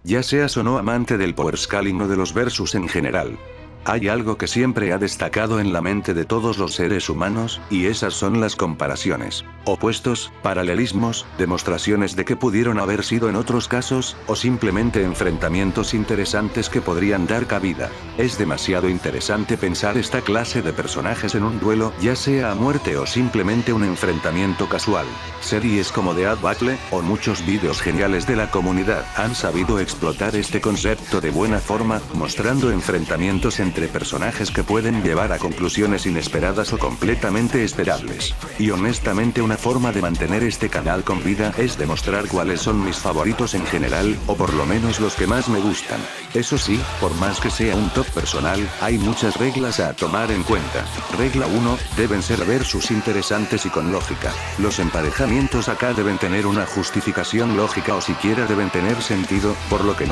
Ya seas o no amante del powerscaling o de los versus en general. Hay algo que siempre ha destacado en la mente de todos los seres humanos, y esas son las comparaciones. Opuestos, paralelismos, demostraciones de que pudieron haber sido en otros casos, o simplemente enfrentamientos interesantes que podrían dar cabida. Es demasiado interesante pensar esta clase de personajes en un duelo, ya sea a muerte o simplemente un enfrentamiento casual. Series como The Ad Battle, o muchos vídeos geniales de la comunidad, han sabido explotar este concepto de buena forma, mostrando enfrentamientos entre personajes que pueden llevar a conclusiones inesperadas o completamente esperables. Y honestamente una forma de mantener este canal con vida es demostrar cuáles son mis favoritos en general, o por lo menos los que más me gustan. Eso sí, por más que sea un top personal, hay muchas reglas a tomar en cuenta. Regla 1, deben ser versus interesantes y con lógica. Los emparejamientos acá deben tener una justificación lógica o siquiera deben tener sentido, por lo que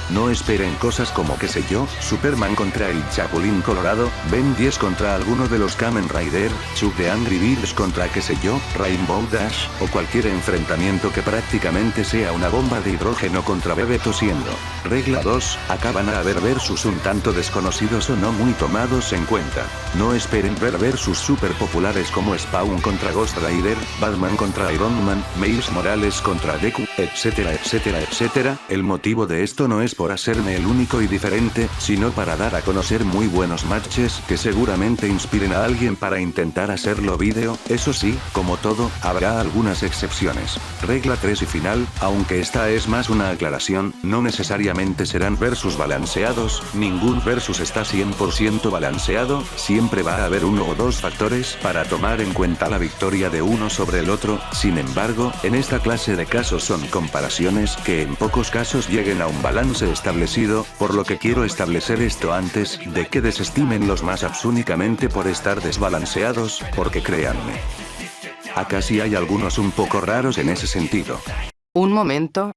no esperen cosas como qué sé yo, Superman contra el Chapulín Colorado, Ben 10 contra alguno de los Kamen Rider, Chuck de Angry Birds contra qué sé yo, Rainbow Dash, o cualquier enfrentamiento que prácticamente sea una bomba de hidrógeno contra Bebé tosiendo. Regla 2, acá van a haber versus un tanto desconocidos o no muy tomados en cuenta. No esperen ver versus super populares como Spawn contra Ghost Rider, Batman contra Iron Man, Miles Morales contra Deku, etcétera etcétera etcétera. El motivo de esto no es por hacerme el único y diferente, sino para dar a conocer muy buenos matches que seguramente inspiren a alguien para intentar hacerlo vídeo. Eso sí, como todo, habrá algunas excepciones. Regla 3 y final, aunque esta es más una aclaración, no necesariamente serán versus balanceados, ningún versus está 100% balanceado, siempre va a haber uno o dos factores para tomar en cuenta la victoria de uno sobre el otro. Sin embargo, en esta clase de casos son comparaciones que en pocos casos lleguen a un balance establecido, por lo que quiero establecer esto antes de que desestimen los mashups únicamente por estar desbalanceados, porque créanme, acá sí hay algunos un poco raros en ese sentido. Un momento.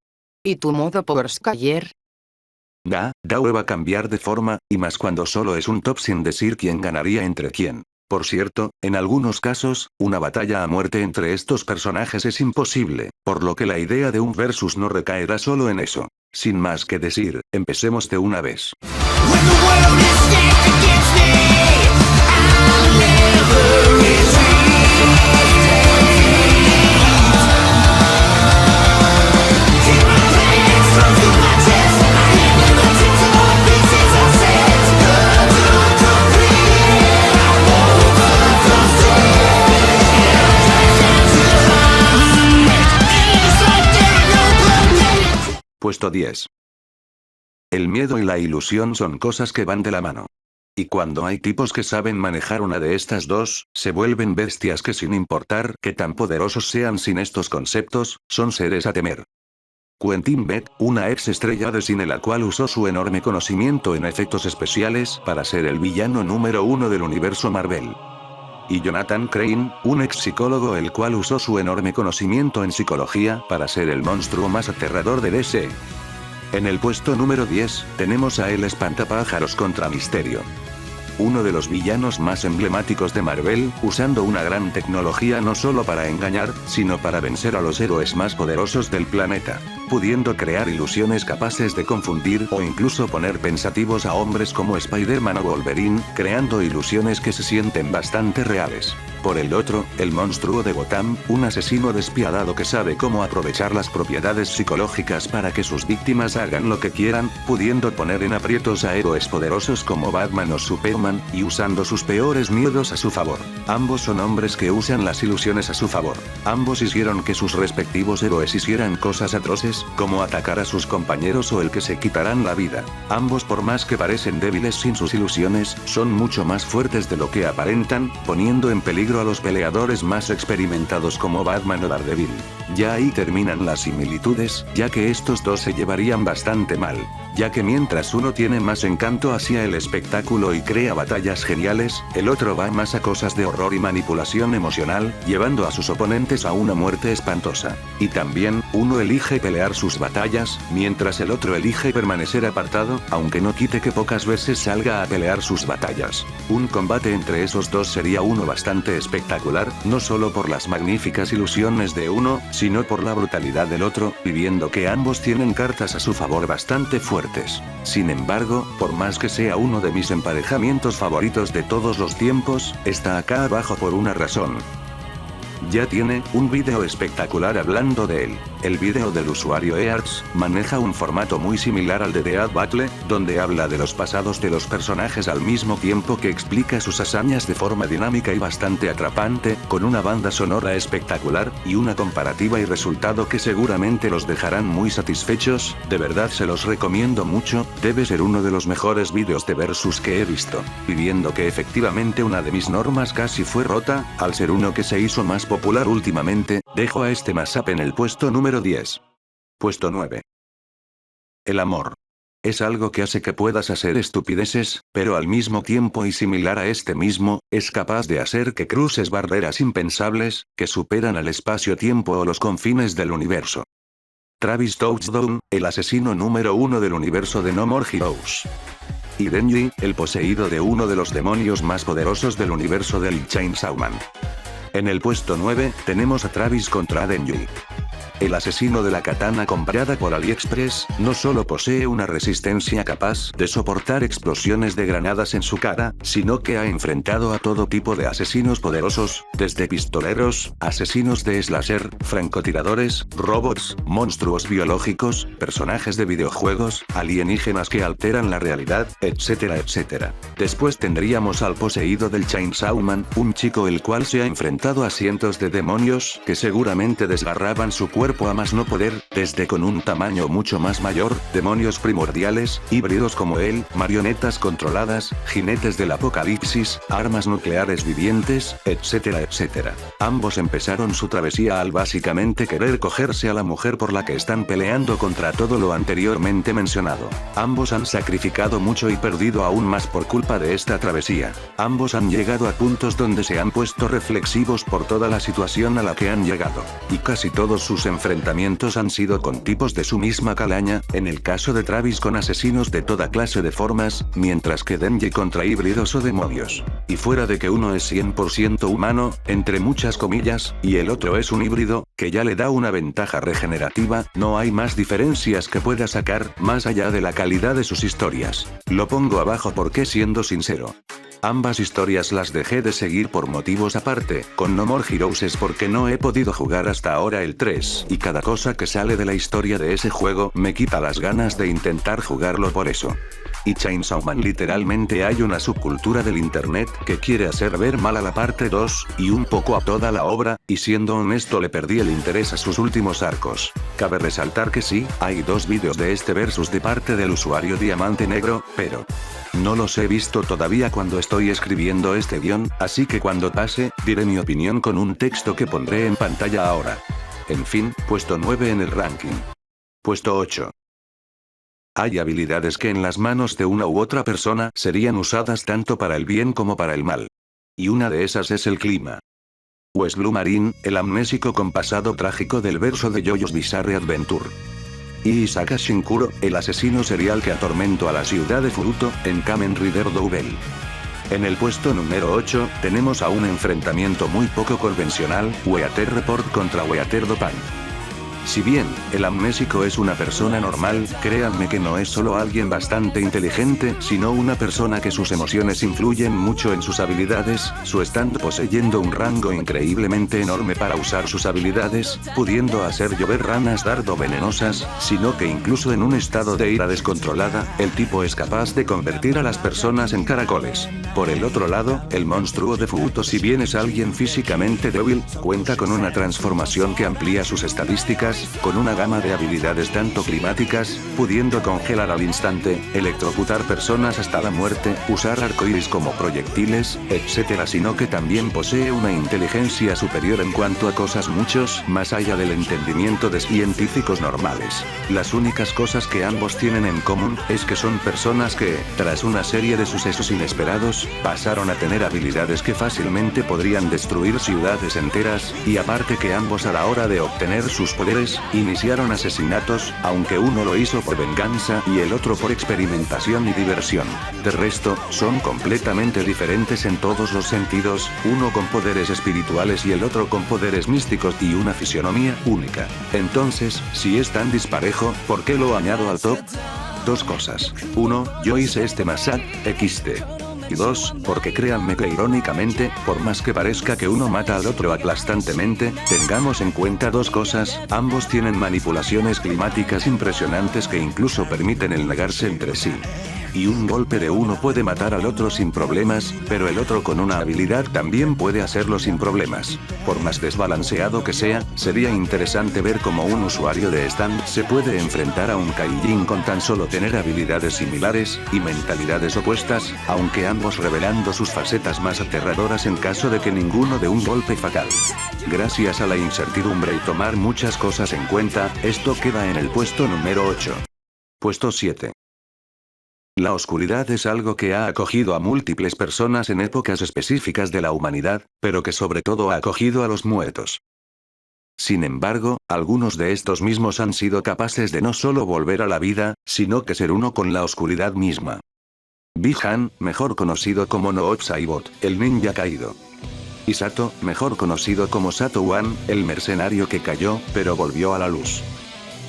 ¿Y tu modo powerscaler? Da va a cambiar de forma, y más cuando solo es un top sin decir quién ganaría entre quién. Por cierto, en algunos casos, una batalla a muerte entre estos personajes es imposible, por lo que la idea de un versus no recaerá solo en eso. Sin más que decir, empecemos de una vez. When the world is stacked against me, I'll never retreat. Keep my plans close to my chest. I handle the tips of all pieces I set. Cut to complete. I won't frustrate. To the heart. It's like there are no blood. Puesto 10. El miedo y la ilusión son cosas que van de la mano. Y cuando hay tipos que saben manejar una de estas dos, se vuelven bestias que sin importar qué tan poderosos sean sin estos conceptos, son seres a temer. Quentin Beck, una ex estrella de cine la cual usó su enorme conocimiento en efectos especiales para ser el villano número 1 del universo Marvel. Y Jonathan Crane, un ex psicólogo el cual usó su enorme conocimiento en psicología para ser el monstruo más aterrador de DC. En el puesto número 10, tenemos a el espantapájaros contra Misterio. Uno de los villanos más emblemáticos de Marvel, usando una gran tecnología no solo para engañar, sino para vencer a los héroes más poderosos del planeta, pudiendo crear ilusiones capaces de confundir o incluso poner pensativos a hombres como Spider-Man o Wolverine, creando ilusiones que se sienten bastante reales. Por el otro, el monstruo de Gotham, un asesino despiadado que sabe cómo aprovechar las propiedades psicológicas para que sus víctimas hagan lo que quieran, pudiendo poner en aprietos a héroes poderosos como Batman o Superman, y usando sus peores miedos a su favor. Ambos son hombres que usan las ilusiones a su favor. Ambos hicieron que sus respectivos héroes hicieran cosas atroces, como atacar a sus compañeros o el que se quitaran la vida. Ambos, por más que parecen débiles sin sus ilusiones, son mucho más fuertes de lo que aparentan, poniendo en peligro a los peleadores más experimentados como Batman o Daredevil. Ya ahí terminan las similitudes, ya que estos dos se llevarían bastante mal, ya que mientras uno tiene más encanto hacia el espectáculo y crea batallas geniales, el otro va más a cosas de horror y manipulación emocional, llevando a sus oponentes a una muerte espantosa. Y también, uno elige pelear pelear sus batallas, mientras el otro elige permanecer apartado, aunque no quite que pocas veces salga a pelear sus batallas. Un combate entre esos dos sería uno bastante espectacular, no solo por las magníficas ilusiones de uno, sino por la brutalidad del otro, y viendo que ambos tienen cartas a su favor bastante fuertes. Sin embargo, por más que sea uno de mis emparejamientos favoritos de todos los tiempos, está acá abajo por una razón. Ya tiene un vídeo espectacular hablando de él. El vídeo del usuario eArts maneja un formato muy similar al de The Ad Battle, donde habla de los pasados de los personajes al mismo tiempo que explica sus hazañas de forma dinámica y bastante atrapante, con una banda sonora espectacular, y una comparativa y resultado que seguramente los dejarán muy satisfechos. De verdad se los recomiendo mucho, debe ser uno de los mejores vídeos de versus que he visto. Y viendo que efectivamente una de mis normas casi fue rota, al ser uno que se hizo más popular últimamente, dejo a este mashup en el puesto número 10. Puesto 9. El amor. Es algo que hace que puedas hacer estupideces, pero al mismo tiempo y similar a este mismo, es capaz de hacer que cruces barreras impensables, que superan al espacio-tiempo o los confines del universo. Travis Touchdown, el asesino número 1 del universo de No More Heroes. Y Denji, el poseído de uno de los demonios más poderosos del universo del Chainsaw Man. En el puesto 9, tenemos a Travis contra Denji. El asesino de la katana comprada por AliExpress, no solo posee una resistencia capaz de soportar explosiones de granadas en su cara, sino que ha enfrentado a todo tipo de asesinos poderosos, desde pistoleros, asesinos de slasher, francotiradores, robots, monstruos biológicos, personajes de videojuegos, alienígenas que alteran la realidad, etcétera, etcétera. Después tendríamos al poseído del Chainsaw Man, un chico el cual se ha enfrentado a cientos de demonios que seguramente desgarraban su cuerpo a más no poder, desde con un tamaño mucho más mayor, demonios primordiales, híbridos como él, marionetas controladas, jinetes del apocalipsis, armas nucleares vivientes, etcétera, etcétera. Ambos empezaron su travesía al básicamente querer cogerse a la mujer por la que están peleando contra todo lo anteriormente mencionado. Ambos han sacrificado mucho y perdido aún más por culpa de esta travesía. Ambos han llegado a puntos donde se han puesto reflexivos por toda la situación a la que han llegado. Y casi todos sus enfrentamientos han sido con tipos de su misma calaña, en el caso de Travis con asesinos de toda clase de formas, mientras que Denji contra híbridos o demonios. Y fuera de que uno es 100% humano, entre muchas comillas, y el otro es un híbrido, que ya le da una ventaja regenerativa, no hay más diferencias que pueda sacar, más allá de la calidad de sus historias. Lo pongo abajo porque siendo sincero, ambas historias las dejé de seguir por motivos aparte, con No More Heroes es porque no he podido jugar hasta ahora el 3, y cada cosa que sale de la historia de ese juego me quita las ganas de intentar jugarlo por eso. Y Chainsaw Man literalmente hay una subcultura del internet que quiere hacer ver mal a la parte 2, y un poco a toda la obra, y siendo honesto le perdí el interés a sus últimos arcos. Cabe resaltar que sí, hay 2 vídeos de este versus de parte del usuario Diamante Negro, pero no los he visto todavía cuando estoy escribiendo este guión, así que cuando pase, diré mi opinión con un texto que pondré en pantalla ahora. En fin, puesto 9 en el ranking. Puesto 8. Hay habilidades que en las manos de una u otra persona serían usadas tanto para el bien como para el mal. Y una de esas es el clima. Wes Blue Marine, el amnésico con pasado trágico del verso de JoJo's Bizarre Adventure. Y Isaka Shinkuro, el asesino serial que atormentó a la ciudad de Furuto, en Kamen Rider Double. En el puesto número 8, tenemos a un enfrentamiento muy poco convencional, Weather Report contra Weather Dopan. Si bien, el amnésico es una persona normal, créanme que no es solo alguien bastante inteligente, sino una persona que sus emociones influyen mucho en sus habilidades, su estando poseyendo un rango increíblemente enorme para usar sus habilidades, pudiendo hacer llover ranas dardo venenosas, sino que incluso en un estado de ira descontrolada, el tipo es capaz de convertir a las personas en caracoles. Por el otro lado, el monstruo de Furuto, si bien es alguien físicamente débil, cuenta con una transformación que amplía sus estadísticas, con una gama de habilidades tanto climáticas, pudiendo congelar al instante, electrocutar personas hasta la muerte, usar arcoíris como proyectiles, etc., sino que también posee una inteligencia superior en cuanto a cosas muchos más allá del entendimiento de científicos normales. Las únicas cosas que ambos tienen en común es que son personas que, tras una serie de sucesos inesperados, pasaron a tener habilidades que fácilmente podrían destruir ciudades enteras, y aparte que ambos a la hora de obtener sus poderes hombres, iniciaron asesinatos, aunque uno lo hizo por venganza y el otro por experimentación y diversión. De resto, son completamente diferentes en todos los sentidos, uno con poderes espirituales y el otro con poderes místicos y una fisionomía única. Entonces, si es tan disparejo, ¿por qué lo añado al top? Dos cosas. 1, yo hice este mashup, XT. Y 2, porque créanme que irónicamente, por más que parezca que uno mata al otro aplastantemente, tengamos en cuenta dos cosas, ambos tienen manipulaciones climáticas impresionantes que incluso permiten el negarse entre sí. Y un golpe de uno puede matar al otro sin problemas, pero el otro con una habilidad también puede hacerlo sin problemas. Por más desbalanceado que sea, sería interesante ver cómo un usuario de stand se puede enfrentar a un Kaijin con tan solo tener habilidades similares, y mentalidades opuestas, aunque ambos revelando sus facetas más aterradoras en caso de que ninguno de un golpe fatal. Gracias a la incertidumbre y tomar muchas cosas en cuenta, esto queda en el puesto número 8. Puesto 7. La oscuridad es algo que ha acogido a múltiples personas en épocas específicas de la humanidad, pero que sobre todo ha acogido a los muertos. Sin embargo, algunos de estos mismos han sido capaces de no solo volver a la vida, sino que ser uno con la oscuridad misma. Bi-Han, mejor conocido como Noob Saibot, el ninja caído. Y Sato, mejor conocido como Sato One, el mercenario que cayó, pero volvió a la luz.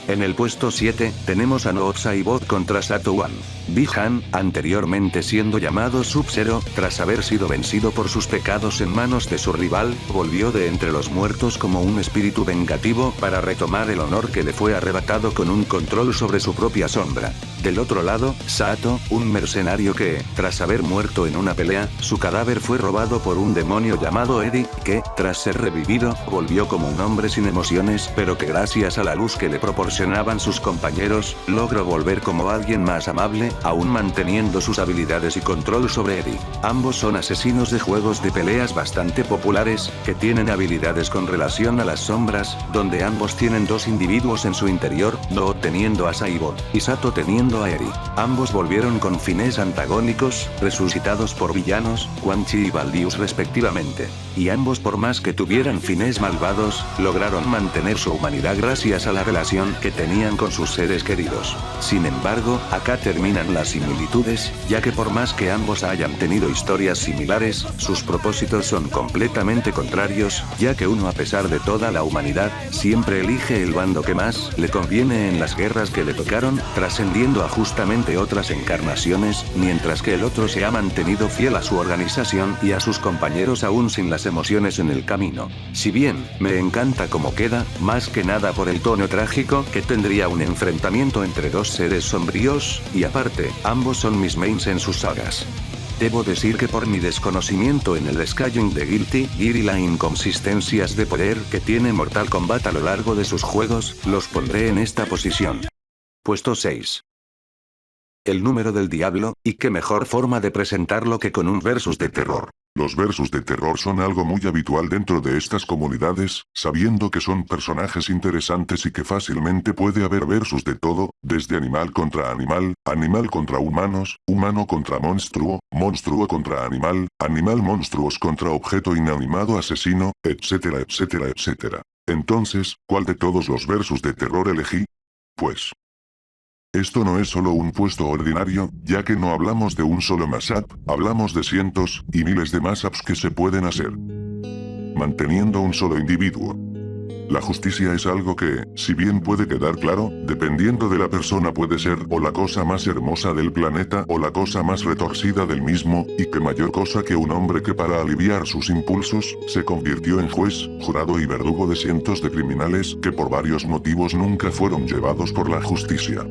En el puesto 7, tenemos a Noob Saibot contra Sato One. Bi-Han, anteriormente siendo llamado Sub-Zero, tras haber sido vencido por sus pecados en manos de su rival, volvió de entre los muertos como un espíritu vengativo para retomar el honor que le fue arrebatado con un control sobre su propia sombra. Del otro lado, Sato, un mercenario que, tras haber muerto en una pelea, su cadáver fue robado por un demonio llamado Eddie, que, tras ser revivido, volvió como un hombre sin emociones, pero que gracias a la luz que le proporcionaban sus compañeros, logró volver como alguien más amable, aún manteniendo sus habilidades y control sobre Eddie. Ambos son asesinos de juegos de peleas bastante populares, que tienen habilidades con relación a las sombras, donde ambos tienen dos individuos en su interior, Noob teniendo a Saibot, y Sato teniendo a Eri. Ambos volvieron con fines antagónicos, resucitados por villanos, Quan Chi y Baldius respectivamente. Y ambos por más que tuvieran fines malvados, lograron mantener su humanidad gracias a la relación que tenían con sus seres queridos. Sin embargo, acá terminan las similitudes, ya que por más que ambos hayan tenido historias similares, sus propósitos son completamente contrarios, ya que uno a pesar de toda la humanidad, siempre elige el bando que más le conviene en las guerras que le tocaron, trascendiendo a justamente otras encarnaciones, mientras que el otro se ha mantenido fiel a su organización y a sus compañeros aún sin las emociones en el camino. Si bien, me encanta cómo queda, más que nada por el tono trágico que tendría un enfrentamiento entre dos seres sombríos, y aparte, ambos son mis mains en sus sagas. Debo decir que por mi desconocimiento en el Skyrim de Guilty Gear y las inconsistencias de poder que tiene Mortal Kombat a lo largo de sus juegos, los pondré en esta posición. Puesto 6. El número del diablo, y qué mejor forma de presentarlo que con un versus de terror. Los versus de terror son algo muy habitual dentro de estas comunidades, sabiendo que son personajes interesantes y que fácilmente puede haber versus de todo, desde animal contra animal, animal contra humanos, humano contra monstruo, monstruo contra animal, animal monstruos contra objeto inanimado asesino, etcétera etcétera etcétera. Entonces, ¿cuál de todos los versus de terror elegí? Pues... esto no es solo un puesto ordinario, ya que no hablamos de un solo mashup, hablamos de cientos y miles de mashups que se pueden hacer, manteniendo un solo individuo. La justicia es algo que, si bien puede quedar claro, dependiendo de la persona puede ser o la cosa más hermosa del planeta o la cosa más retorcida del mismo, y qué mayor cosa que un hombre que para aliviar sus impulsos, se convirtió en juez, jurado y verdugo de cientos de criminales que por varios motivos nunca fueron llevados por la justicia.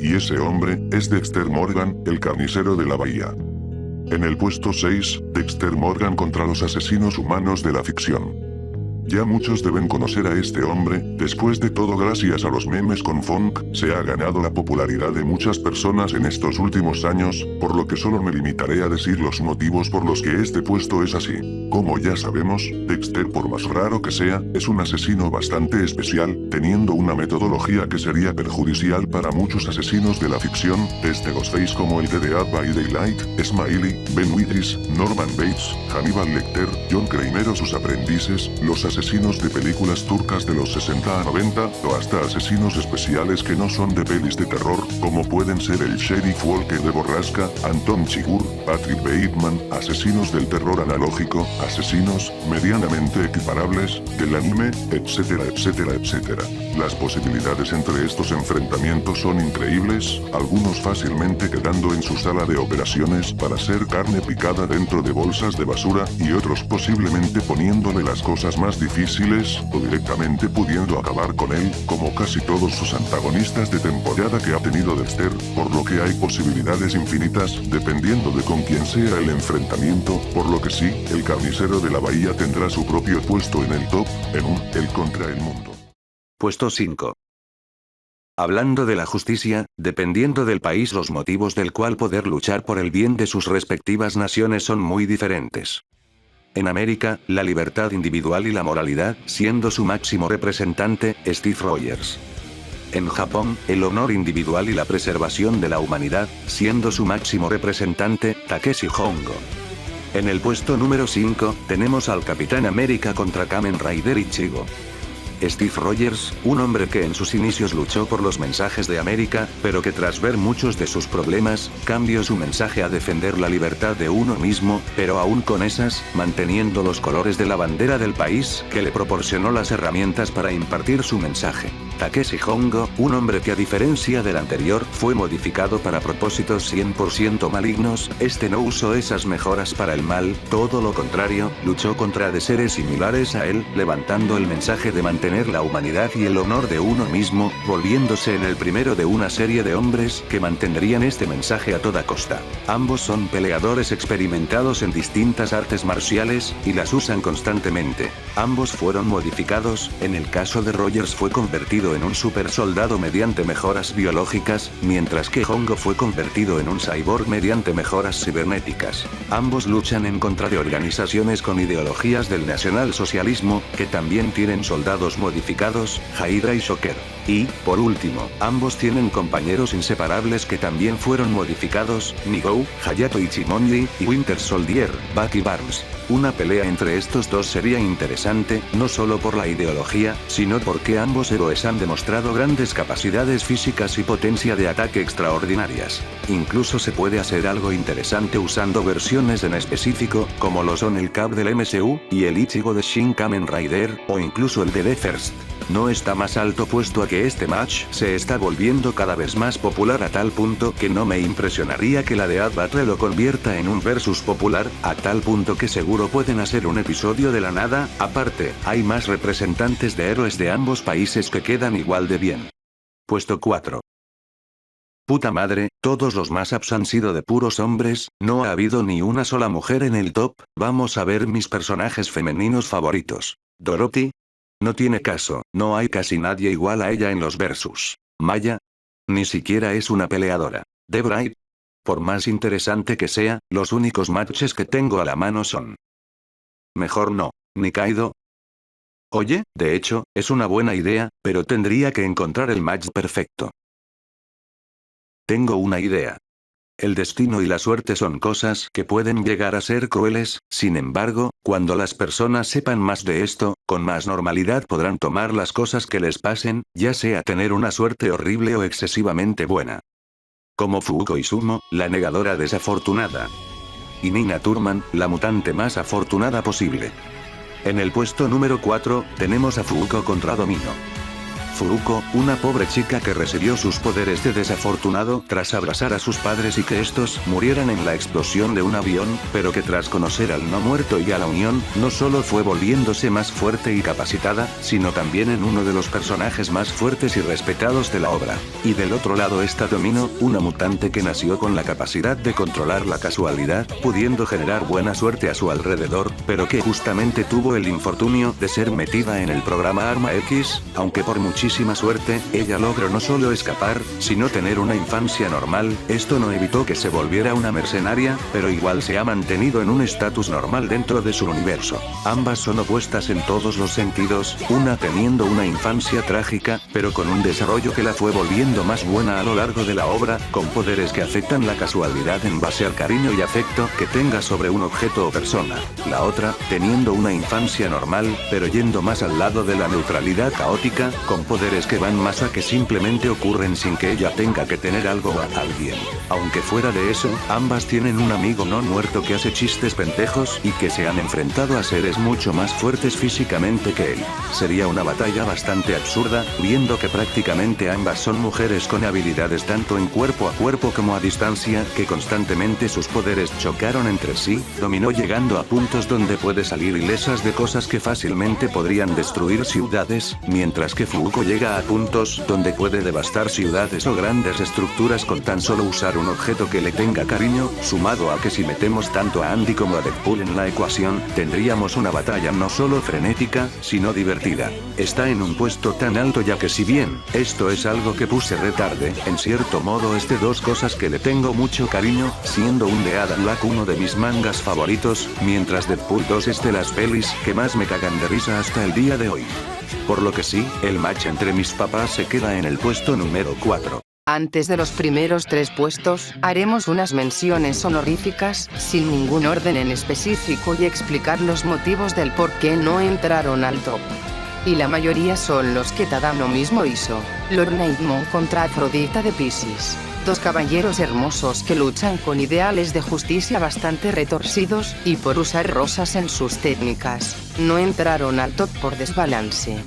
Y ese hombre, es Dexter Morgan, el carnicero de la bahía. En el puesto 6, Dexter Morgan contra los asesinos humanos de la ficción. Ya muchos deben conocer a este hombre, después de todo gracias a los memes con Funk, se ha ganado la popularidad de muchas personas en estos últimos años, por lo que solo me limitaré a decir los motivos por los que este puesto es así. Como ya sabemos, Dexter por más raro que sea, es un asesino bastante especial, teniendo una metodología que sería perjudicial para muchos asesinos de la ficción, desde Ghostface como el de Dead by Daylight, Smiley, Ben Withers, Norman Bates, Hannibal Lecter, John Kramer o sus aprendices, los asesinos asesinos de películas turcas de los 60 a 90, o hasta asesinos especiales que no son de pelis de terror, como pueden ser el Sheriff Walker de Borrasca, Anton Chigurh, Patrick Bateman, asesinos del terror analógico, asesinos, medianamente equiparables, del anime, etcétera, etcétera, etcétera. Las posibilidades entre estos enfrentamientos son increíbles, algunos fácilmente quedando en su sala de operaciones para ser carne picada dentro de bolsas de basura, y otros posiblemente poniéndole las cosas más difíciles, o directamente pudiendo acabar con él, como casi todos sus antagonistas de temporada que ha tenido Dexter, por lo que hay posibilidades infinitas, dependiendo de con quién sea el enfrentamiento, por lo que sí, el carnicero de la bahía tendrá su propio puesto en el top, en un El contra el mundo. Puesto 5. Hablando de la justicia, dependiendo del país los motivos del cual poder luchar por el bien de sus respectivas naciones son muy diferentes. En América, la libertad individual y la moralidad, siendo su máximo representante, Steve Rogers. En Japón, el honor individual y la preservación de la humanidad, siendo su máximo representante, Takeshi Hongo. En el puesto número 5, tenemos al Capitán América contra Kamen Rider Ichigo. Steve Rogers, un hombre que en sus inicios luchó por los mensajes de América, pero que tras ver muchos de sus problemas, cambió su mensaje a defender la libertad de uno mismo, pero aún con esas, manteniendo los colores de la bandera del país, que le proporcionó las herramientas para impartir su mensaje. Takeshi Hongo, un hombre que a diferencia del anterior, fue modificado para propósitos 100% malignos, este no usó esas mejoras para el mal, todo lo contrario, luchó contra de seres similares a él, levantando el mensaje de mantener la humanidad y el honor de uno mismo, volviéndose en el primero de una serie de hombres que mantendrían este mensaje a toda costa. Ambos son peleadores experimentados en distintas artes marciales, y las usan constantemente. Ambos fueron modificados, en el caso de Rogers fue convertido en un super soldado mediante mejoras biológicas, mientras que Hongo fue convertido en un cyborg mediante mejoras cibernéticas. Ambos luchan en contra de organizaciones con ideologías del nacionalsocialismo, que también tienen soldados modificados, Hydra y Shocker. Y, por último, ambos tienen compañeros inseparables que también fueron modificados, Nigou, Hayato Ichimonji, y Winter Soldier, Bucky Barnes. Una pelea entre estos dos sería interesante, no solo por la ideología, sino porque ambos héroes han demostrado grandes capacidades físicas y potencia de ataque extraordinarias. Incluso se puede hacer algo interesante usando versiones en específico, como lo son el Cap del MCU, y el Ichigo de Shin Kamen Rider, o incluso el de The First. No está más alto puesto a que este match se está volviendo cada vez más popular a tal punto que no me impresionaría que la de Ad Battle lo convierta en un versus popular, a tal punto que seguro pueden hacer un episodio de la nada. Aparte, hay más representantes de héroes de ambos países que quedan igual de bien. Puesto 4. Puta madre, todos los mashups han sido de puros hombres, no ha habido ni una sola mujer en el top. Vamos a ver mis personajes femeninos favoritos. Dorothy. No tiene caso, no hay casi nadie igual a ella en los versus. Maya. Ni siquiera es una peleadora. The Bride. Por más interesante que sea, los únicos matches que tengo a la mano son. Mejor no. Nikaido. Oye, de hecho, es una buena idea, pero tendría que encontrar el match perfecto. Tengo una idea. El destino y la suerte son cosas que pueden llegar a ser crueles, sin embargo, cuando las personas sepan más de esto, con más normalidad podrán tomar las cosas que les pasen, ya sea tener una suerte horrible o excesivamente buena. Como Fuuko Izumo, la negadora desafortunada. Y Nina Turman, la mutante más afortunada posible. En el puesto número 4, tenemos a Fuuko contra Domino. Fuuko, una pobre chica que recibió sus poderes de desafortunado tras abrazar a sus padres y que estos murieran en la explosión de un avión, pero que tras conocer al no muerto y a la unión, no solo fue volviéndose más fuerte y capacitada, sino también en uno de los personajes más fuertes y respetados de la obra. Y del otro lado está Domino, una mutante que nació con la capacidad de controlar la casualidad, pudiendo generar buena suerte a su alrededor, pero que justamente tuvo el infortunio de ser metida en el programa Arma X, aunque por muchísimo muchísima suerte, ella logró no solo escapar, sino tener una infancia normal. Esto no evitó que se volviera una mercenaria, pero igual se ha mantenido en un estatus normal dentro de su universo. Ambas son opuestas en todos los sentidos, una teniendo una infancia trágica, pero con un desarrollo que la fue volviendo más buena a lo largo de la obra, con poderes que afectan la casualidad en base al cariño y afecto que tenga sobre un objeto o persona. La otra, teniendo una infancia normal, pero yendo más al lado de la neutralidad caótica, con poderes que van más a que simplemente ocurren sin que ella tenga que tener algo o a alguien. Aunque fuera de eso, ambas tienen un amigo no muerto que hace chistes pendejos y que se han enfrentado a seres mucho más fuertes físicamente que él. Sería una batalla bastante absurda, viendo que prácticamente ambas son mujeres con habilidades tanto en cuerpo a cuerpo como a distancia, que constantemente sus poderes chocaron entre sí, dominó llegando a puntos donde puede salir ilesas de cosas que fácilmente podrían destruir ciudades, mientras que Fuuko llega a puntos donde puede devastar ciudades o grandes estructuras con tan solo usar un objeto que le tenga cariño, sumado a que si metemos tanto a Andy como a Deadpool en la ecuación, tendríamos una batalla no solo frenética, sino divertida. Está en un puesto tan alto ya que si bien, esto es algo que puse retarde, en cierto modo es de dos cosas que le tengo mucho cariño, siendo un de Adam Black uno de mis mangas favoritos, mientras Deadpool 2 es de las pelis que más me cagan de risa hasta el día de hoy. Por lo que sí, el match entre mis papás se queda en el puesto número 4. Antes de los primeros 3 puestos, haremos unas menciones honoríficas, sin ningún orden en específico y explicar los motivos del por qué no entraron al top. Y la mayoría son los que Tadano mismo hizo. Lord Nightmare contra Afrodita de Piscis. Dos caballeros hermosos que luchan con ideales de justicia bastante retorcidos, y por usar rosas en sus técnicas, no entraron al top por desbalance.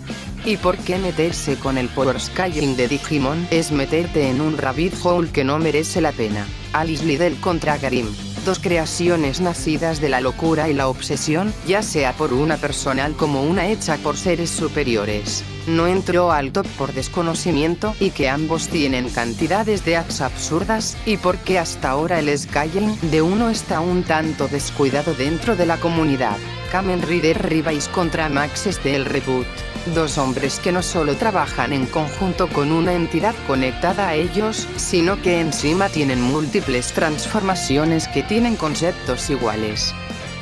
¿Y por qué meterse con el Power Scaling de Digimon? Es meterte en un rabbit hole que no merece la pena. Alice Liddell contra Garim. Dos creaciones nacidas de la locura y la obsesión, ya sea por una personal como una hecha por seres superiores. No entró al top por desconocimiento y que ambos tienen cantidades de acts absurdas, y porque hasta ahora el scaling de uno está un tanto descuidado dentro de la comunidad. Kamen Rider Rebase contra Max Steel Reboot. Dos hombres que no solo trabajan en conjunto con una entidad conectada a ellos, sino que encima tienen múltiples transformaciones que tienen conceptos iguales.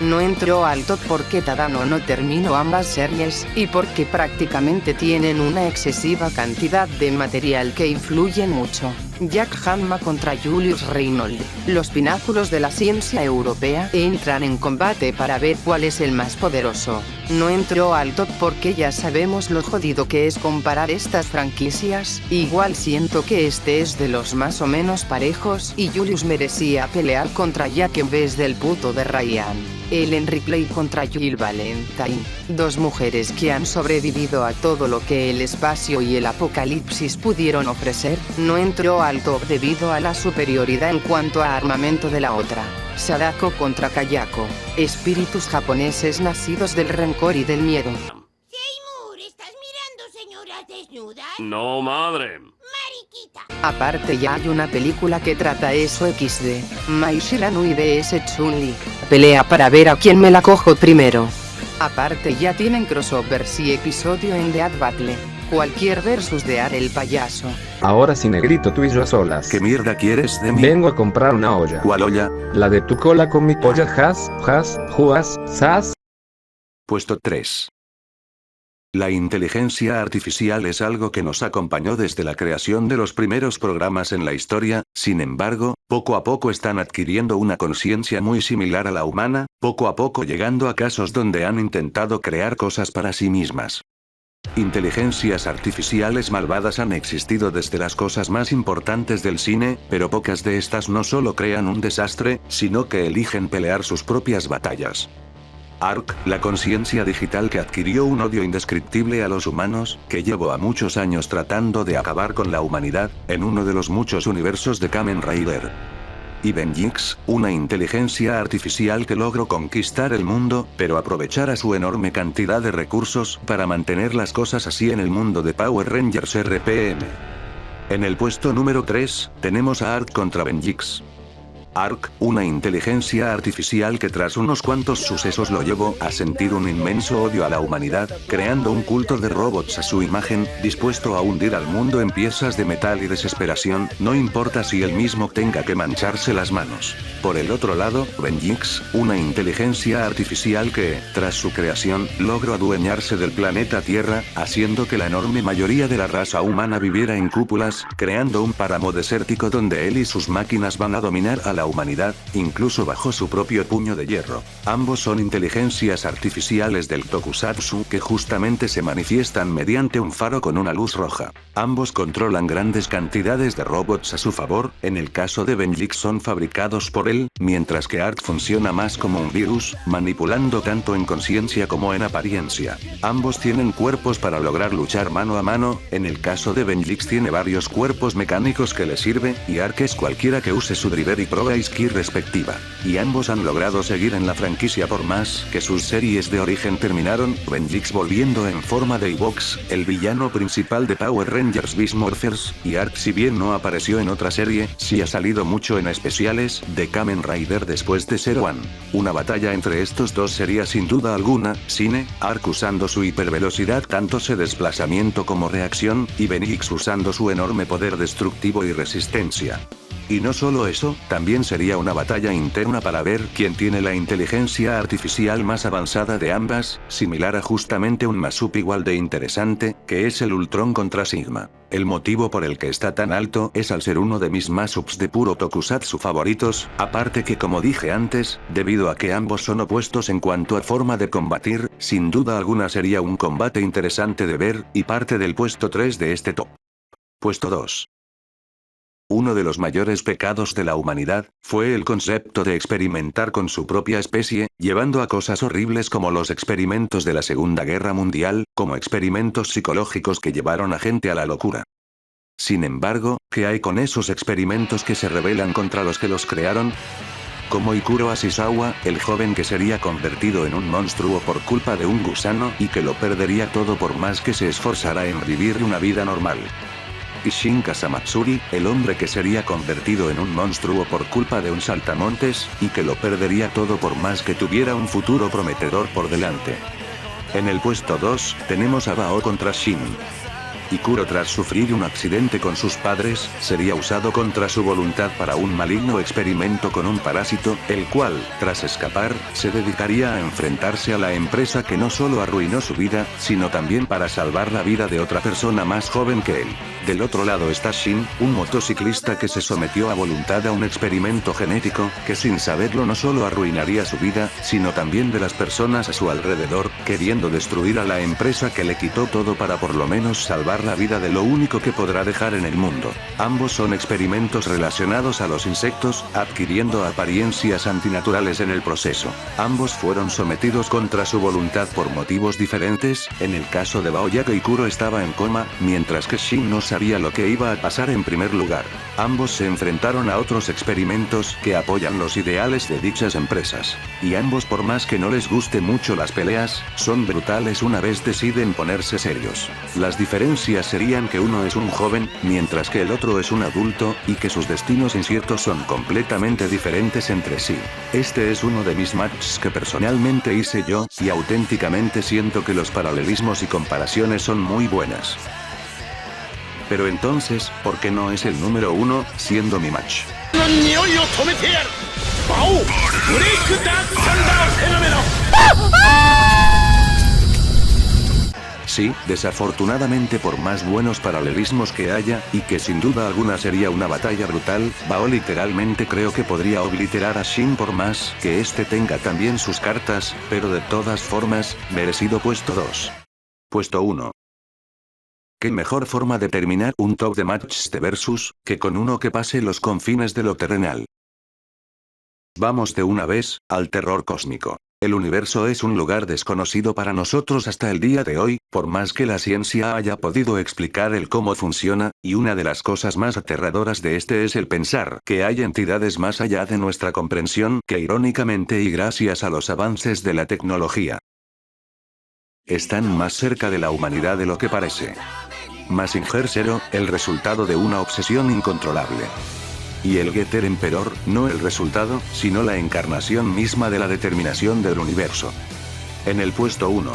No entró al top porque Tadano no terminó ambas series, y porque prácticamente tienen una excesiva cantidad de material que influyen mucho. Jack Hanma contra Julius Reynolds. Los pináculos de la ciencia europea entran en combate para ver cuál es el más poderoso. No entró al top porque ya sabemos lo jodido que es comparar estas franquicias, igual siento que este es de los más o menos parejos y Julius merecía pelear contra Jack en vez del puto de Ryan. Ellen Ripley contra Jill Valentine. Dos mujeres que han sobrevivido a todo lo que el espacio y el apocalipsis pudieron ofrecer, no entró al top debido a la superioridad en cuanto a armamento de la otra. Sadako contra Kayako. Espíritus japoneses nacidos del rencor y del miedo. Seymour, ¿estás mirando señoras desnudas? No, madre. Mariquita. Aparte ya hay una película que trata eso XD. Mai Shiranui vs Chun-Li. Pelea para ver a quién me la cojo primero. Aparte ya tienen crossovers y episodio en The Ad Battle. Cualquier versus de Ar el payaso. Ahora sí, negrito, tú y yo solas. ¿Qué mierda quieres de mí? Vengo a comprar una olla. ¿Cuál olla? La de tu cola con mi polla. Juas, sas. Puesto 3. La inteligencia artificial es algo que nos acompañó desde la creación de los primeros programas en la historia, sin embargo, poco a poco están adquiriendo una conciencia muy similar a la humana, poco a poco llegando a casos donde han intentado crear cosas para sí mismas. Inteligencias artificiales malvadas han existido desde las cosas más importantes del cine, pero pocas de estas no solo crean un desastre, sino que eligen pelear sus propias batallas. Ark, la conciencia digital que adquirió un odio indescriptible a los humanos, que llevó a muchos años tratando de acabar con la humanidad, en uno de los muchos universos de Kamen Rider. Y Benjix, una inteligencia artificial que logró conquistar el mundo, pero aprovechar a su enorme cantidad de recursos para mantener las cosas así en el mundo de Power Rangers RPM. En el puesto número 3, tenemos a Ark contra Benjix. Ark, una inteligencia artificial que tras unos cuantos sucesos lo llevó a sentir un inmenso odio a la humanidad, creando un culto de robots a su imagen, dispuesto a hundir al mundo en piezas de metal y desesperación, no importa si él mismo tenga que mancharse las manos. Por el otro lado, Benjix, una inteligencia artificial que, tras su creación, logró adueñarse del planeta Tierra, haciendo que la enorme mayoría de la raza humana viviera en cúpulas, creando un páramo desértico donde él y sus máquinas van a dominar a la humanidad, incluso bajo su propio puño de hierro. Ambos son inteligencias artificiales del Tokusatsu que justamente se manifiestan mediante un faro con una luz roja. Ambos controlan grandes cantidades de robots a su favor, en el caso de Benjix son fabricados por él, mientras que Ark funciona más como un virus, manipulando tanto en conciencia como en apariencia. Ambos tienen cuerpos para lograr luchar mano a mano, en el caso de Benjix tiene varios cuerpos mecánicos que le sirve, y Ark es cualquiera que use su driver y Pro Ski respectiva. Y ambos han logrado seguir en la franquicia por más que sus series de origen terminaron, Benjix volviendo en forma de Evox, el villano principal de Power Rangers Beast Morphers, y Ark si bien no apareció en otra serie, sí ha salido mucho en especiales de Kamen Rider después de Zero One. Una batalla entre estos dos sería sin duda alguna, cine, Ark usando su hipervelocidad tanto su desplazamiento como reacción, y Benjix usando su enorme poder destructivo y resistencia. Y no solo eso, también sería una batalla interna para ver quién tiene la inteligencia artificial más avanzada de ambas, similar a justamente un mashup igual de interesante, que es el Ultron contra Sigma. El motivo por el que está tan alto es al ser uno de mis mashups de puro tokusatsu favoritos, aparte que como dije antes, debido a que ambos son opuestos en cuanto a forma de combatir, sin duda alguna sería un combate interesante de ver, y parte del puesto 3 de este top. Puesto 2. Uno de los mayores pecados de la humanidad, fue el concepto de experimentar con su propia especie, llevando a cosas horribles como los experimentos de la Segunda Guerra Mundial, como experimentos psicológicos que llevaron a gente a la locura. Sin embargo, ¿qué hay con esos experimentos que se rebelan contra los que los crearon? Como Ikuro Ashizawa, el joven que sería convertido en un monstruo por culpa de un gusano y que lo perdería todo por más que se esforzara en vivir una vida normal. Y Shin Kasamatsuri, el hombre que sería convertido en un monstruo por culpa de un saltamontes, y que lo perdería todo por más que tuviera un futuro prometedor por delante. En el puesto 2, tenemos a Bao contra Shin. Ikuro tras sufrir un accidente con sus padres, sería usado contra su voluntad para un maligno experimento con un parásito, el cual, tras escapar, se dedicaría a enfrentarse a la empresa que no solo arruinó su vida, sino también para salvar la vida de otra persona más joven que él. Del otro lado está Shin, un motociclista que se sometió a voluntad a un experimento genético, que sin saberlo no solo arruinaría su vida, sino también de las personas a su alrededor, queriendo destruir a la empresa que le quitó todo para por lo menos salvar la vida de lo único que podrá dejar en el mundo. Ambos son experimentos relacionados a los insectos, adquiriendo apariencias antinaturales en el proceso. Ambos fueron sometidos contra su voluntad por motivos diferentes, en el caso de Bao ya que Ikuro estaba en coma, mientras que Shin no sabía lo que iba a pasar en primer lugar. Ambos se enfrentaron a otros experimentos que apoyan los ideales de dichas empresas. Y ambos por más que no les guste mucho las peleas, son brutales una vez deciden ponerse serios. Las diferencias serían que uno es un joven, mientras que el otro es un adulto, y que sus destinos inciertos son completamente diferentes entre sí. Este es uno de mis matches que personalmente hice yo, y auténticamente siento que los paralelismos y comparaciones son muy buenas. Pero entonces, ¿por qué no es el número 1, siendo mi match? Sí, desafortunadamente por más buenos paralelismos que haya, y que sin duda alguna sería una batalla brutal, Bao literalmente creo que podría obliterar a Shin por más que este tenga también sus cartas, pero de todas formas, merecido puesto 2. Puesto 1. ¿Qué mejor forma de terminar un top de matches de versus, que con uno que pase los confines de lo terrenal? Vamos de una vez, al terror cósmico. El universo es un lugar desconocido para nosotros hasta el día de hoy, por más que la ciencia haya podido explicar el cómo funciona, y una de las cosas más aterradoras de este es el pensar que hay entidades más allá de nuestra comprensión que irónicamente y gracias a los avances de la tecnología, están más cerca de la humanidad de lo que parece. Mazinger Z, el resultado de una obsesión incontrolable. y el Getter Emperor, no el resultado, sino la encarnación misma de la determinación del universo. En el puesto 1.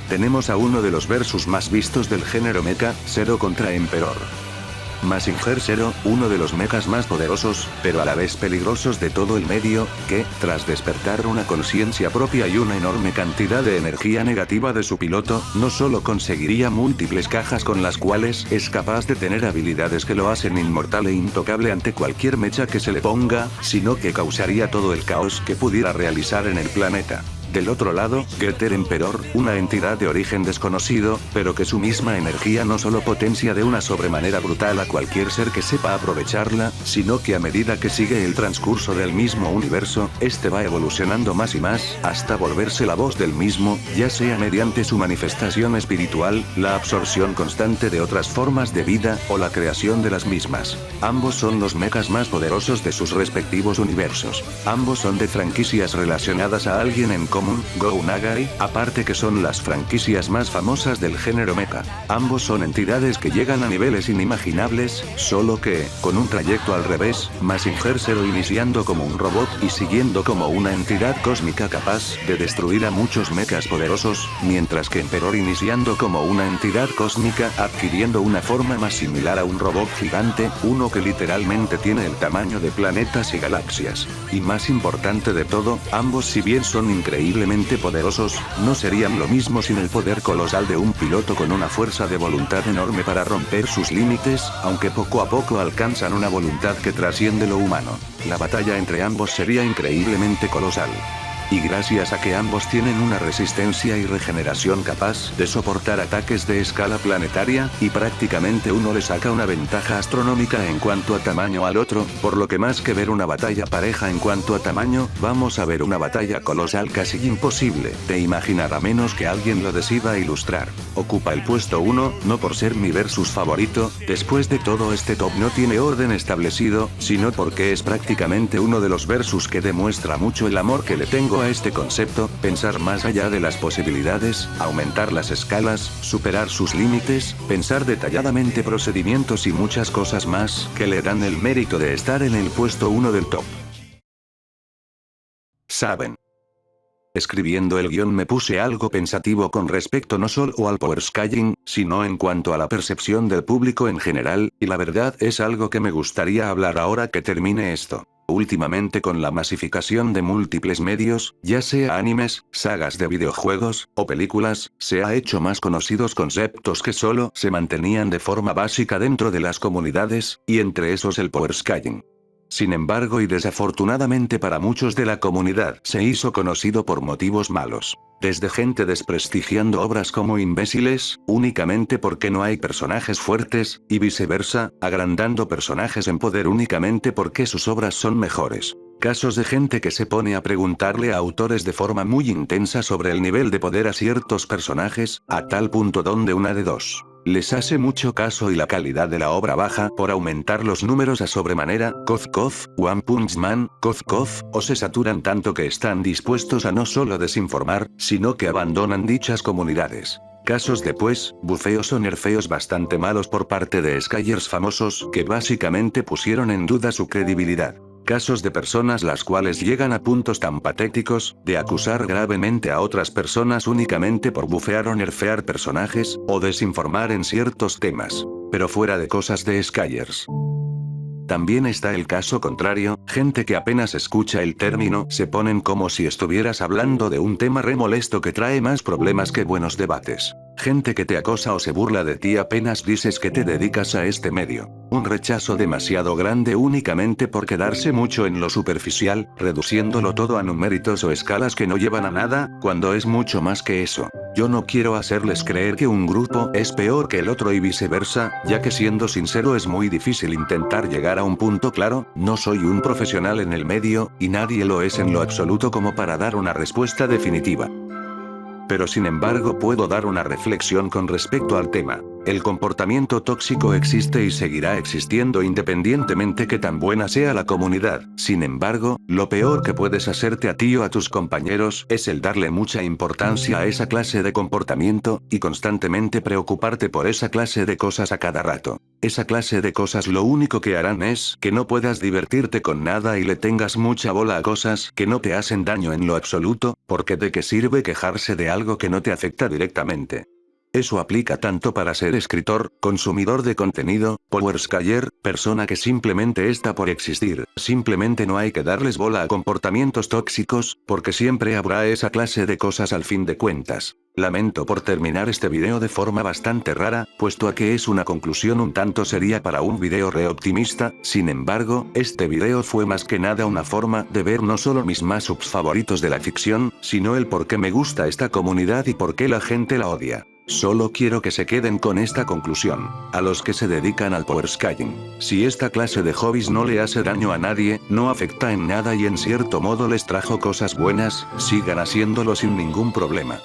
Tenemos a uno de los versus más vistos del género mecha, Zero contra Emperor. Mazinger Z, uno de los mechas más poderosos, pero a la vez peligrosos de todo el medio, que, tras despertar una conciencia propia y una enorme cantidad de energía negativa de su piloto, no solo conseguiría múltiples cajas con las cuales es capaz de tener habilidades que lo hacen inmortal e intocable ante cualquier mecha que se le ponga, sino que causaría todo el caos que pudiera realizar en el planeta. Del otro lado, Getter Emperor, una entidad de origen desconocido, pero que su misma energía no solo potencia de una sobremanera brutal a cualquier ser que sepa aprovecharla, sino que a medida que sigue el transcurso del mismo universo, este va evolucionando más y más, hasta volverse la voz del mismo, ya sea mediante su manifestación espiritual, la absorción constante de otras formas de vida, o la creación de las mismas. Ambos son los mechas más poderosos de sus respectivos universos. Ambos son de franquicias relacionadas a alguien en común, Go Nagai, aparte que son las franquicias más famosas del género mecha. Ambos son entidades que llegan a niveles inimaginables, solo que, con un trayecto al revés, Mazinger Z iniciando como un robot y siguiendo como una entidad cósmica capaz de destruir a muchos mechas poderosos, mientras que Emperor iniciando como una entidad cósmica adquiriendo una forma más similar a un robot gigante, uno que literalmente tiene el tamaño de planetas y galaxias. Y más importante de todo, ambos si bien son increíblemente poderosos, no serían lo mismo sin el poder colosal de un piloto con una fuerza de voluntad enorme para romper sus límites, aunque poco a poco alcanzan una voluntad que trasciende lo humano. La batalla entre ambos sería increíblemente colosal. Y gracias a que ambos tienen una resistencia y regeneración capaz de soportar ataques de escala planetaria, y prácticamente uno le saca una ventaja astronómica en cuanto a tamaño al otro, por lo que más que ver una batalla pareja en cuanto a tamaño, vamos a ver una batalla colosal casi imposible de imaginar a menos que alguien lo decida ilustrar. Ocupa el puesto 1, no por ser mi versus favorito, después de todo este top no tiene orden establecido, sino porque es prácticamente uno de los versus que demuestra mucho el amor que le tengo a este concepto, pensar más allá de las posibilidades, aumentar las escalas, superar sus límites, pensar detalladamente procedimientos y muchas cosas más, que le dan el mérito de estar en el puesto 1 del top. Saben. Escribiendo el guión me puse algo pensativo con respecto no solo al power scaling, sino en cuanto a la percepción del público en general, y la verdad es algo que me gustaría hablar ahora que termine esto. Últimamente con la masificación de múltiples medios, ya sea animes, sagas de videojuegos, o películas, se ha hecho más conocidos conceptos que solo se mantenían de forma básica dentro de las comunidades, y entre esos el power scaling. Sin embargo y desafortunadamente para muchos de la comunidad se hizo conocido por motivos malos. Desde gente desprestigiando obras como imbéciles, únicamente porque no hay personajes fuertes, y viceversa, agrandando personajes en poder únicamente porque sus obras son mejores. Casos de gente que se pone a preguntarle a autores de forma muy intensa sobre el nivel de poder a ciertos personajes, a tal punto donde una de dos. Les hace mucho caso y la calidad de la obra baja por aumentar los números a sobremanera, Koz, One Punch Man, Koz, o se saturan tanto que están dispuestos a no solo desinformar, sino que abandonan dichas comunidades. Casos de bufeos o nerfeos bastante malos por parte de Skyers famosos que básicamente pusieron en duda su credibilidad. Casos de personas las cuales llegan a puntos tan patéticos, de acusar gravemente a otras personas únicamente por bufear o nerfear personajes, o desinformar en ciertos temas. Pero fuera de cosas de Skyers. También está el caso contrario, gente que apenas escucha el término, se ponen como si estuvieras hablando de un tema re molesto que trae más problemas que buenos debates. Gente que te acosa o se burla de ti apenas dices que te dedicas a este medio. Un rechazo demasiado grande únicamente por quedarse mucho en lo superficial, reduciéndolo todo a numeritos o escalas que no llevan a nada, cuando es mucho más que eso. Yo no quiero hacerles creer que un grupo es peor que el otro y viceversa, ya que siendo sincero es muy difícil intentar llegar a un punto claro, no soy un profesional en el medio, y nadie lo es en lo absoluto como para dar una respuesta definitiva. Pero sin embargo puedo dar una reflexión con respecto al tema. El comportamiento tóxico existe y seguirá existiendo independientemente que tan buena sea la comunidad. Sin embargo, lo peor que puedes hacerte a ti o a tus compañeros es el darle mucha importancia a esa clase de comportamiento, y constantemente preocuparte por esa clase de cosas a cada rato. Esa clase de cosas lo único que harán es que no puedas divertirte con nada y le tengas mucha bola a cosas que no te hacen daño en lo absoluto, porque ¿de qué sirve quejarse de algo que no te afecta directamente? Eso aplica tanto para ser escritor, consumidor de contenido, powerscaler, persona que simplemente está por existir. Simplemente no hay que darles bola a comportamientos tóxicos, porque siempre habrá esa clase de cosas al fin de cuentas. Lamento por terminar este video de forma bastante rara, puesto a que es una conclusión un tanto seria para un video reoptimista. Sin embargo, este video fue más que nada una forma de ver no solo mis mashups favoritos de la ficción, sino el por qué me gusta esta comunidad y por qué la gente la odia. Solo quiero que se queden con esta conclusión. A los que se dedican al powerscaling. Si esta clase de hobbies no le hace daño a nadie, no afecta en nada y en cierto modo les trajo cosas buenas, sigan haciéndolo sin ningún problema.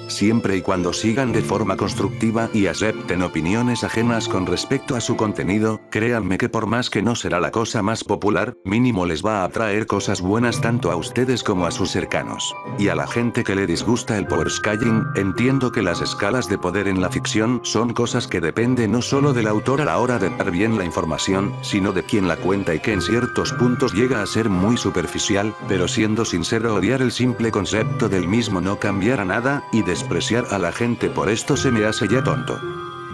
Siempre y cuando sigan de forma constructiva y acepten opiniones ajenas con respecto a su contenido, créanme que por más que no será la cosa más popular, mínimo les va a traer cosas buenas tanto a ustedes como a sus cercanos. Y a la gente que le disgusta el powerscaling, entiendo que las escalas de poder en la ficción son cosas que depende no solo del autor a la hora de dar bien la información, sino de quien la cuenta y que en ciertos puntos llega a ser muy superficial, pero siendo sincero odiar el simple concepto del mismo no cambiará nada, y despreciar a la gente por esto se me hace ya tonto.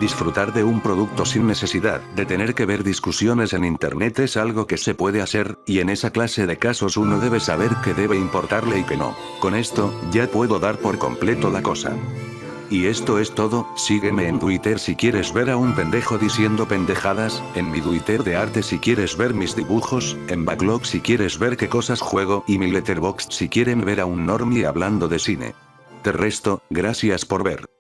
Disfrutar de un producto sin necesidad de tener que ver discusiones en internet es algo que se puede hacer, y en esa clase de casos uno debe saber que debe importarle y que no. Con esto, ya puedo dar por completo la cosa. Y esto es todo. Sígueme en Twitter si quieres ver a un pendejo diciendo pendejadas, en mi Twitter de arte si quieres ver mis dibujos, en Backlog si quieres ver qué cosas juego y mi Letterboxd si quieren ver a un normie hablando de cine. De resto, gracias por ver.